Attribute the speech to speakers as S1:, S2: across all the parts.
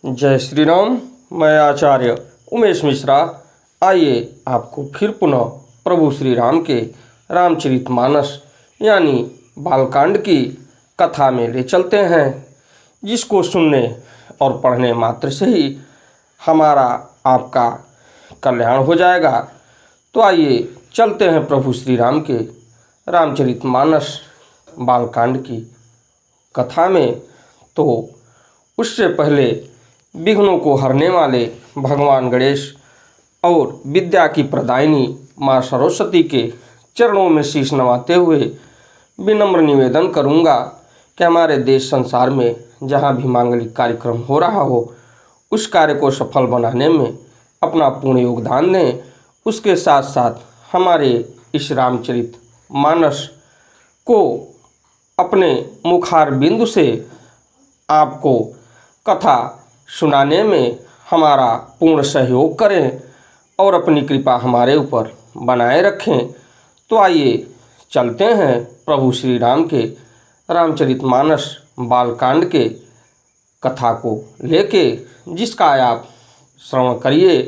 S1: जय श्री राम। मैं आचार्य उमेश मिश्रा। आइए आपको फिर पुनः प्रभु श्री राम के रामचरितमानस यानी बालकांड की कथा में ले चलते हैं, जिसको सुनने और पढ़ने मात्र से ही हमारा आपका कल्याण हो जाएगा। तो आइए चलते हैं प्रभु श्री राम के रामचरितमानस बालकांड की कथा में। तो उससे पहले विघ्नों को हरने वाले भगवान गणेश और विद्या की प्रदायिनी माँ सरस्वती के चरणों में शीश नवाते हुए विनम्र निवेदन करूँगा कि हमारे देश संसार में जहाँ भी मांगलिक कार्यक्रम हो रहा हो, उस कार्य को सफल बनाने में अपना पूर्ण योगदान दें। उसके साथ साथ हमारे इस रामचरित मानस को अपने मुखार बिंदु से आपको कथा सुनाने में हमारा पूर्ण सहयोग करें और अपनी कृपा हमारे ऊपर बनाए रखें। तो आइए चलते हैं प्रभु श्री राम के रामचरितमानस बालकांड के कथा को लेके, जिसका आप श्रवण करिए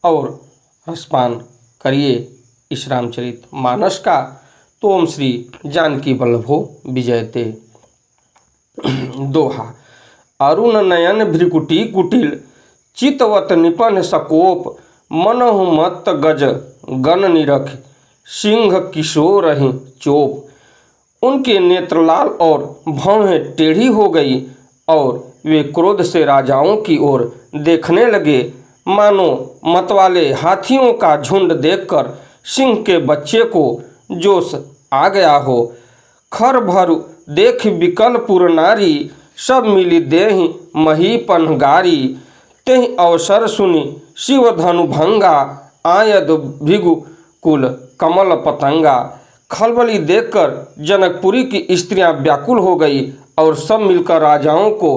S1: और रसपान करिए इस रामचरितमानस का। तो ओम श्री जानकी वल्लभो विजयते। दोहा। अरुण नयन भ्रिकुटी कुटिल चितवत निपन सकोप मनहु मत्त गज गण निरख सिंह किशोरहि चोप। उनके नेत्र लाल और भौहें टेढ़ी हो गई और वे क्रोध से राजाओं की ओर देखने लगे, मानो मतवाले हाथियों का झुंड देखकर सिंह के बच्चे को जोश आ गया हो। खर भर देख विकल पुर नारी सब मिली देहि मही पनगारी। तेहि अवसर सुनि शिव धनु भंगा आयद भृगु कुल कमल पतंगा। खलबली देखकर जनकपुरी की स्त्रियां व्याकुल हो गई और सब मिलकर राजाओं को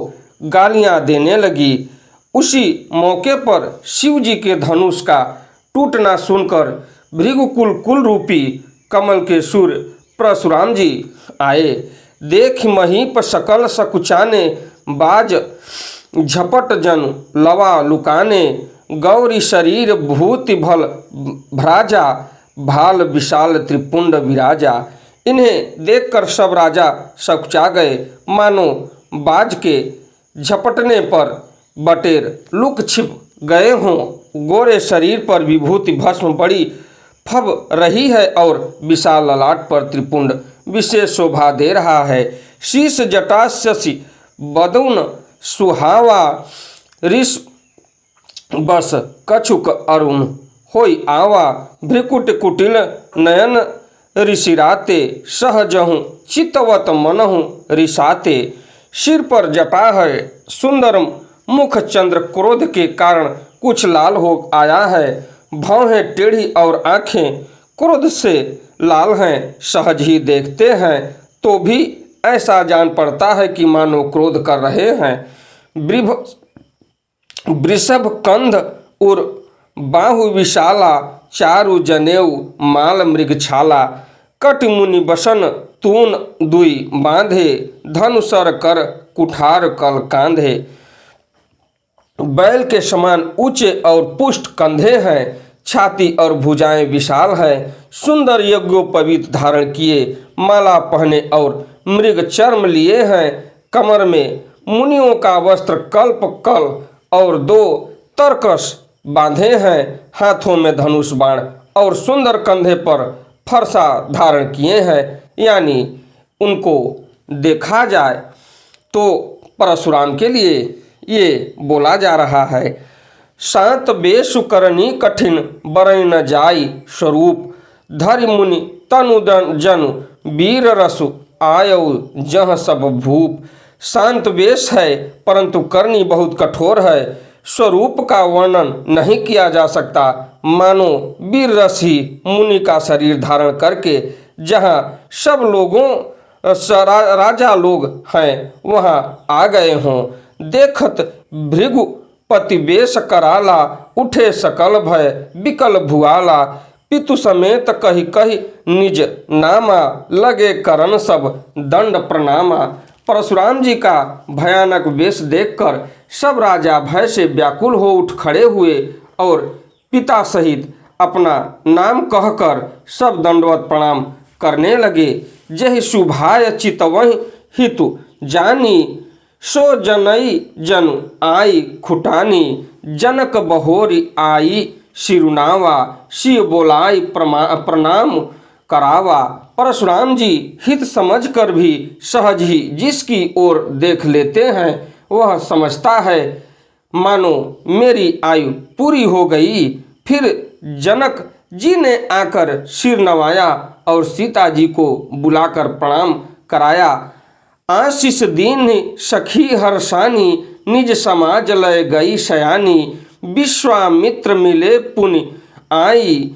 S1: गालियां देने लगी। उसी मौके पर शिव जी के धनुष का टूटना सुनकर भृगुकुल कुल रूपी कमल के सूर्य परशुराम जी आए। देख महीप सकल सकुचाने बाज झपट जन लवा लुकाने। गौरी शरीर भूति भल भ्राजा भाल विशाल त्रिपुंड विराजा। इन्हें देखकर सब राजा सकुचा गए, मानो बाज के झपटने पर बटेर लुक छिप गए हों। गोरे शरीर पर विभूति भस्म बड़ी फब रही है और विशाल ललाट पर त्रिपुंड विशेष शोभा दे रहा है। शीश जटा शशि बदन सुहावा ऋष बस कछुक अरुण होई आवा। भ्रिकुट कुटिल नयन ऋषिराते सहजहु चितवत मनहु रिसाते। सिर पर जटा है सुंदर मुख चंद्र क्रोध के कारण कुछ लाल हो आया है। भौहें टेढ़ी और आँखें क्रोध से लाल हैं। सहज ही देखते हैं तो भी ऐसा जान पड़ता है कि मानो क्रोध कर रहे हैं। वृषभ कंध उर बाहु विशाला चारु जनेऊ माल मृग छाला। कट मुनि बसन तून दुई बांधे धनुसर कर कुठार कल कांधे। बैल के समान ऊंचे और पुष्ट कंधे हैं, छाती और भुजाएं विशाल हैं। सुंदर यज्ञोपवीत धारण किए, माला पहने और मृग चर्म लिए हैं। कमर में मुनियों का वस्त्र कल्प कल और दो तरकस बांधे हैं। हाथों में धनुष बाण और सुंदर कंधे पर फरसा धारण किए हैं। यानी उनको देखा जाए तो परशुराम के लिए ये बोला जा रहा है। शांत बेशु करनी कठिन बरई न जाई स्वरूप। धरि मुनि तनु जनु वीर रसु आयु जह सब भूप। शांत वेश है परंतु करनी बहुत कठोर है। स्वरूप का वर्णन नहीं किया जा सकता, मानो वीर रस ही मुनि का शरीर धारण करके जहाँ सब लोगों राजा लोग हैं वहाँ आ गए हों। देखत भृगु पति वेश कराला उठे सकल भय विकल भुआला। पितु समेत कही कही निज नामा लगे करन सब दंड प्रणामा। परशुराम जी का भयानक वेश देखकर सब राजा भय से व्याकुल हो उठ खड़े हुए और पिता सहित अपना नाम कहकर सब दंडवत प्रणाम करने लगे। जहि शुभाय चितवहि हितु जानी, सो जनई जनु आई खुटानी। जनक बहोरी आई सिरुनावा, शिव बोलाई प्रणाम करावा। परशुराम जी हित समझकर भी सहज ही जिसकी ओर देख लेते हैं वह समझता है मानो मेरी आयु पूरी हो गई। फिर जनक जी ने आकर सिर नवाया और सीता जी को बुलाकर प्रणाम कराया। आशीष दीन सखी हर्षानी, निज समाज लय गई शयानी। विश्वामित्र मिले पुनि आई,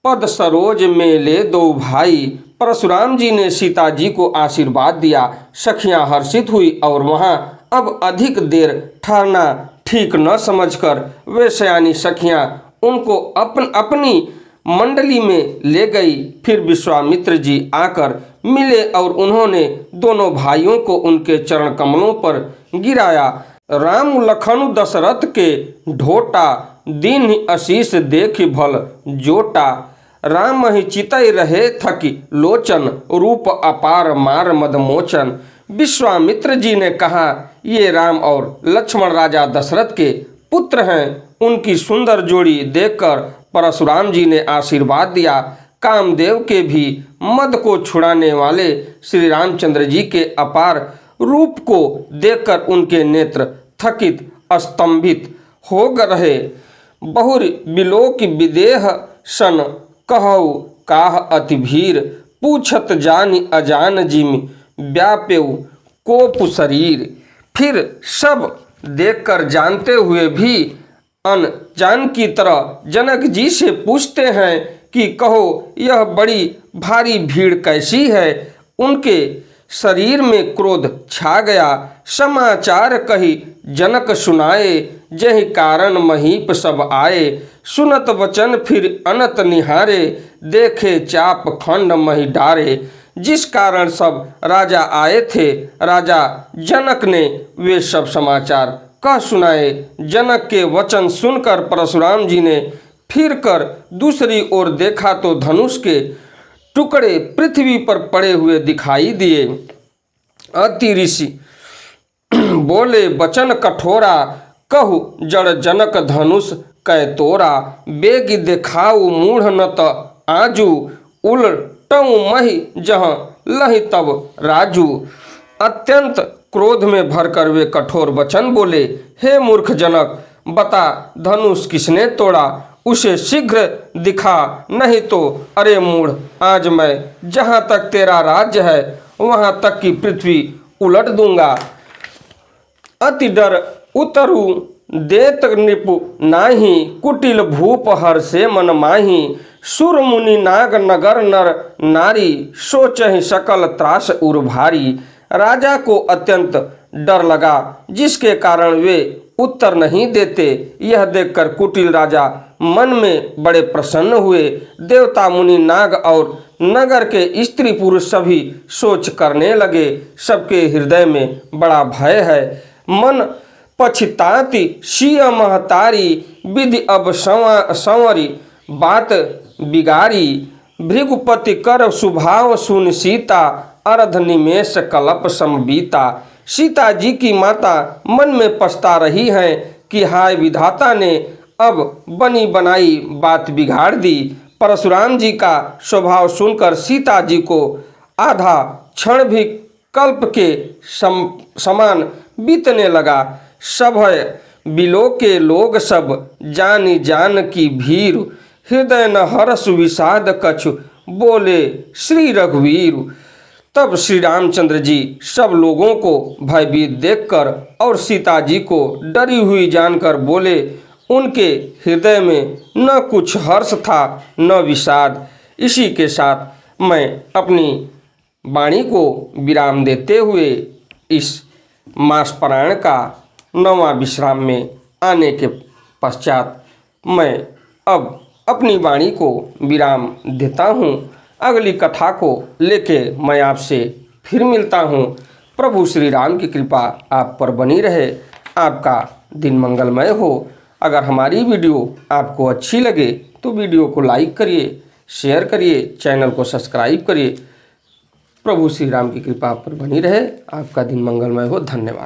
S1: पद सरोज मेले दो भाई। परशुराम जी ने सीता जी को आशीर्वाद दिया। सखियां हर्षित हुई और वहां अब अधिक देर ठहरना ठीक न समझकर वे शयानी सखियां उनको अपनी मंडली में ले गई। फिर विश्वामित्र जी आकर मिले और उन्होंने दोनों भाइयों को उनके चरण कमलों पर गिराया। राम लखन दशरथ के ढोटा, दीन आशीष देख भल जोटा। राम ही चितई रहे थकी लोचन, रूप अपार मार मदमोचन। विश्वामित्र जी ने कहा, ये राम और लक्ष्मण राजा दशरथ के पुत्र हैं। उनकी सुंदर जोड़ी देखकर परशुराम जी ने आशीर्वाद दिया। कामदेव के भी मद को छुड़ाने वाले श्री रामचंद्र जी के अपार रूप को देखकर उनके नेत्र थकित स्तंभित हो रहे। बहुर बिलोक विदेह सन, कहु काह अति भीर। पूछत जानि अजान जिमि, व्यापेउ कोप शरीर। फिर सब देखकर जानते हुए भी अनजान की तरह जनक जी से पूछते हैं कि कहो यह बड़ी भारी भीड़ कैसी है। उनके शरीर में क्रोध छा गया। समाचार कही जनक सुनाए, जहि कारण महीप सब आए। सुनत वचन फिर अनत निहारे, देखे चाप खंड मही डारे। जिस कारण सब राजा आए थे, राजा जनक ने वे सब समाचार कह सुनाए। जनक के वचन सुनकर परशुराम जी ने फिर कर दूसरी ओर देखा तो धनुष के टुकड़े पृथ्वी पर पड़े हुए दिखाई दिए। अति ऋषि बोले वचन कठोरा, कहु जड़ जनक धनुष कै तोरा। बेग देखाऊ मूढ़ न त आजू, उलटऊ मही जहाँ लहि तब राजू। अत्यंत क्रोध में भरकर वे कठोर वचन बोले, हे मूर्ख जनक, बता धनुष किसने तोड़ा, उसे शीघ्र दिखा, नहीं तो अरे मूढ़, आज मैं जहाँ तक तेरा राज्य है वहाँ तक की पृथ्वी उलट दूंगा। अति डर उतरु देत निपु नाही, कुटिल भूप हर से मन माही। सुर मुनि नाग नगर नर नारी, सोचहि सकल त्रास उर भारी। राजा को अत्यंत डर लगा, जिसके कारण वे उत्तर नहीं देते। यह देखकर कुटिल राजा मन में बड़े प्रसन्न हुए। देवता मुनि नाग और नगर के स्त्री पुरुष सभी सोच करने लगे, सबके हृदय में बड़ा भय है। मन पछताती सिय महतारी, विधि अब संवरी बात बिगारी। भृगुपति कर सुभाव सुन सीता, अर्ध निमेष कलप समबीता। सीता जी की माता मन में पछता रही हैं कि हाय विधाता ने अब बनी बनाई बात बिगाड़ दी। परशुराम जी का स्वभाव सुनकर सीता जी को आधा क्षण भी कल्प के समान बीतने लगा। सभय बिलो के लोग सब जानी जान की भीर, हृदय न हर्ष विषाद कछु बोले श्री रघुवीर। तब श्री रामचंद्र जी सब लोगों को भयभीत देखकर और सीता जी को डरी हुई जानकर बोले। उनके हृदय में न कुछ हर्ष था न विषाद। इसी के साथ मैं अपनी वाणी को विराम देते हुए इस मास पारायण का 9वां विश्राम में आने के पश्चात मैं अब अपनी वाणी को विराम देता हूँ। अगली कथा को लेके मैं आपसे फिर मिलता हूँ। प्रभु श्री राम की कृपा आप पर बनी रहे, आपका दिन मंगलमय हो। अगर हमारी वीडियो आपको अच्छी लगे तो वीडियो को लाइक करिए, शेयर करिए, चैनल को सब्सक्राइब करिए। प्रभु श्री राम की कृपा आप पर बनी रहे, आपका दिन मंगलमय हो। धन्यवाद।